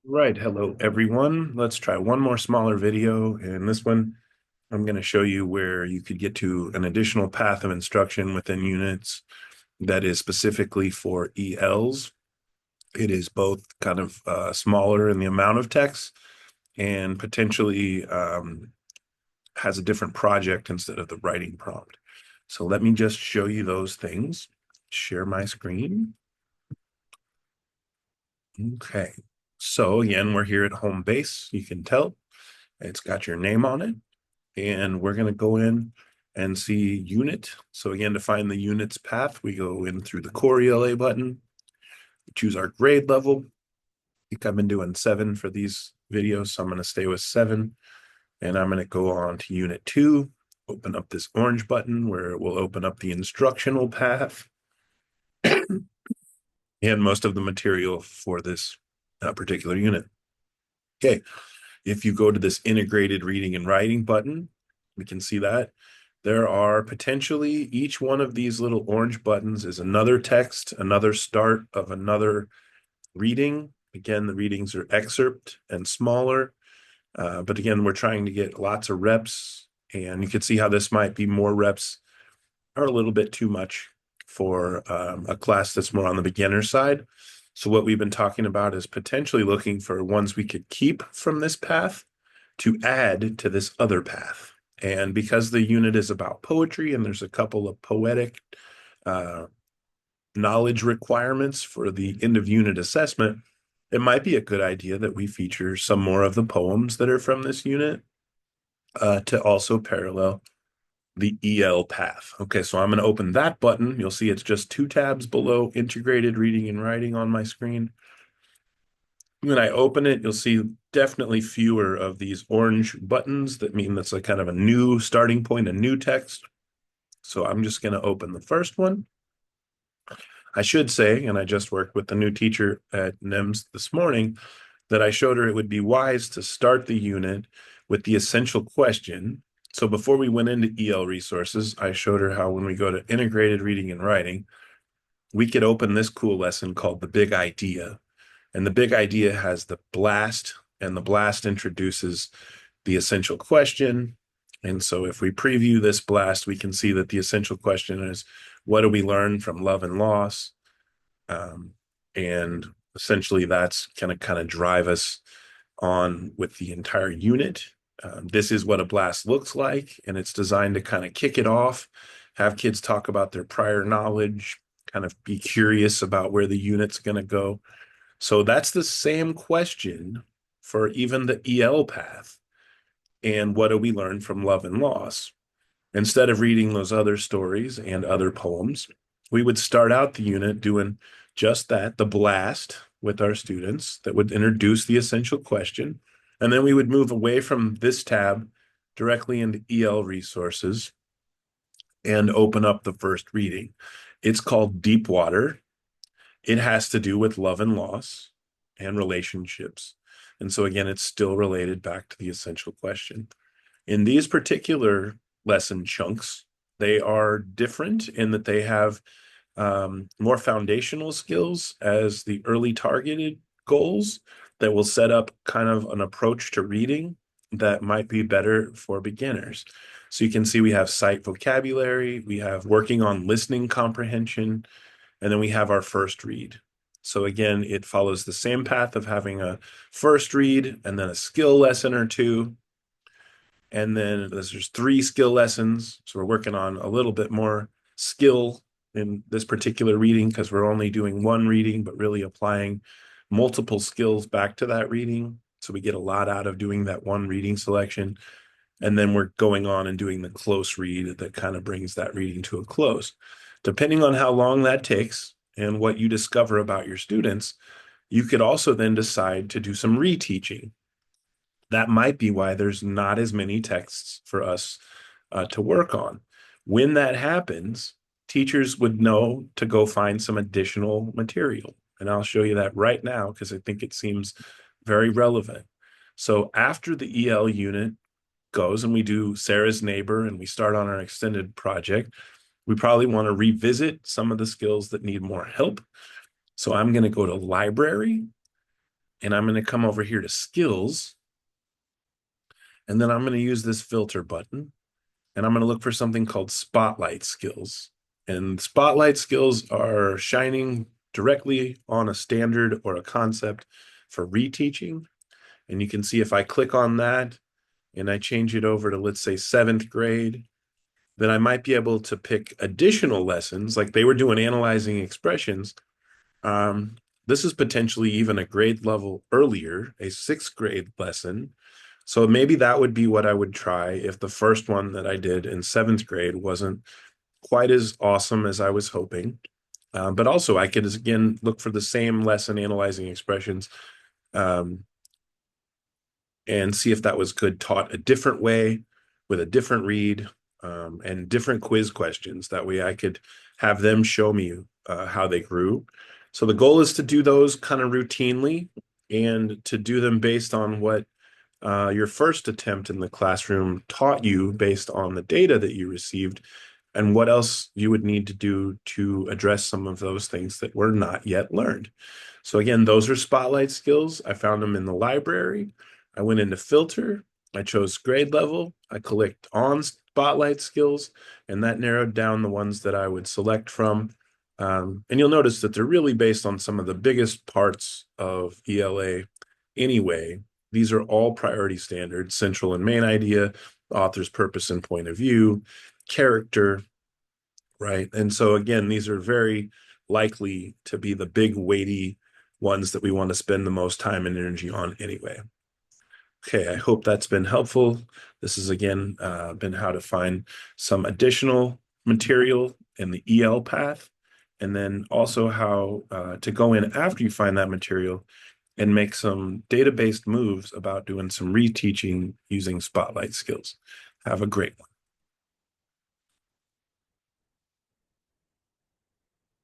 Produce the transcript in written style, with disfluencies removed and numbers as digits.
Right, hello everyone. Let's try one more smaller video. In this one, I'm going to show you where you could get to an additional path of instruction within units that is specifically for ELs. It is both kind of smaller in the amount of text and potentially has a different project instead of the writing prompt. So let me just show you those things. Share my screen. Okay. So again, we're here at home base. You can tell it's got your name on it. And we're going to go in and see unit. So again, to find the unit's path, we go in through the core ELA button, choose our grade level. I think I've been doing 7 for these videos, so I'm going to stay with 7. And I'm going to go on to unit 2, open up this orange button where it will open up the instructional path and most of the material for this particular unit. Okay, if you go to this integrated reading and writing button, we can see that there are potentially each one of these little orange buttons is another text, another start of another reading. Again, the readings are excerpt and smaller, but again, we're trying to get lots of reps, and you can see how this might be more reps or a little bit too much for a class that's more on the beginner side. So what we've been talking about is potentially looking for ones we could keep from this path to add to this other path. And because the unit is about poetry and there's a couple of poetic uh, knowledge requirements for the end of unit assessment, it might be a good idea that we feature some more of the poems that are from this unit to also parallel the EL path. Okay, so I'm going to open that button. You'll see it's just 2 tabs below integrated reading and writing on my screen. When I open it, you'll see definitely fewer of these orange buttons that mean that's a kind of a new starting point, a new text. So I'm just going to open the first one. I should say, and I just worked with the new teacher at NIMS this morning, that I showed her it would be wise to start the unit with the essential question. So before we went into EL resources, I showed her how when we go to integrated reading and writing, we could open this cool lesson called the big idea. And the big idea has the blast, and the blast introduces the essential question. And so if we preview this blast, we can see that the essential question is, what do we learn from love and loss? And essentially that's going to kind of drive us on with the entire unit. This is what a blast looks like, and it's designed to kind of kick it off, have kids talk about their prior knowledge, kind of be curious about where the unit's going to go. So that's the same question for even the EL path. And what do we learn from love and loss? Instead of reading those other stories and other poems, we would start out the unit doing just that, the blast with our students that would introduce the essential question. And then we would move away from this tab directly into EL resources and open up the first reading. It's called Deep Water. It has to do with love and loss and relationships. And so, again, it's still related back to the essential question. In these particular lesson chunks, they are different in that they have more foundational skills as the early targeted goals that will set up kind of an approach to reading that might be better for beginners. So you can see we have sight vocabulary, we have working on listening comprehension, and then we have our first read. So again, it follows the same path of having a first read and then a skill lesson or two. And then there's 3 skill lessons. So we're working on a little bit more skill in this particular reading because we're only doing one reading, but really applying multiple skills back to that reading. So we get a lot out of doing that one reading selection. And then we're going on and doing the close read that kind of brings that reading to a close. Depending on how long that takes and what you discover about your students, you could also then decide to do some reteaching. That might be why there's not as many texts for us to work on. When that happens, teachers would know to go find some additional material. And I'll show you that right now because I think it seems very relevant. So after the EL unit goes and we do Sarah's neighbor and we start on our extended project, we probably want to revisit some of the skills that need more help. So I'm going to go to library And I'm going to come over here to skills. And then I'm going to use this filter button. And I'm going to look for something called spotlight skills. And spotlight skills are shining directly on a standard or a concept for reteaching. And you can see if I click on that and I change it over to, let's say, seventh grade, then I might be able to pick additional lessons, like they were doing analyzing expressions. Um, this is potentially even a grade level earlier, a sixth grade lesson. So maybe that would be what I would try if the first one that I did in seventh grade wasn't quite as awesome as I was hoping. But also, I could again look for the same lesson analyzing expressions, um, and see if that was good taught a different way with a different read, and different quiz questions. That way I could have them show me how they grew. So the goal is to do those kind of routinely and to do them based on what your first attempt in the classroom taught you based on the data that you received and what else you would need to do to address some of those things that were not yet learned. So again, those are spotlight skills. I found them in the library. I went into filter. I chose grade level. I clicked on spotlight skills, and that narrowed down the ones that I would select from. And you'll notice that they're really based on some of the biggest parts of ELA anyway. These are all priority standards: central and main idea, author's purpose and point of view, character, right? And so again, these are very likely to be the big weighty ones that we want to spend the most time and energy on anyway. Okay, I hope that's been helpful. This has again been how to find some additional material in the EL path, and then also how to go in after you find that material and make some data-based moves about doing some reteaching using spotlight skills. Have a great one.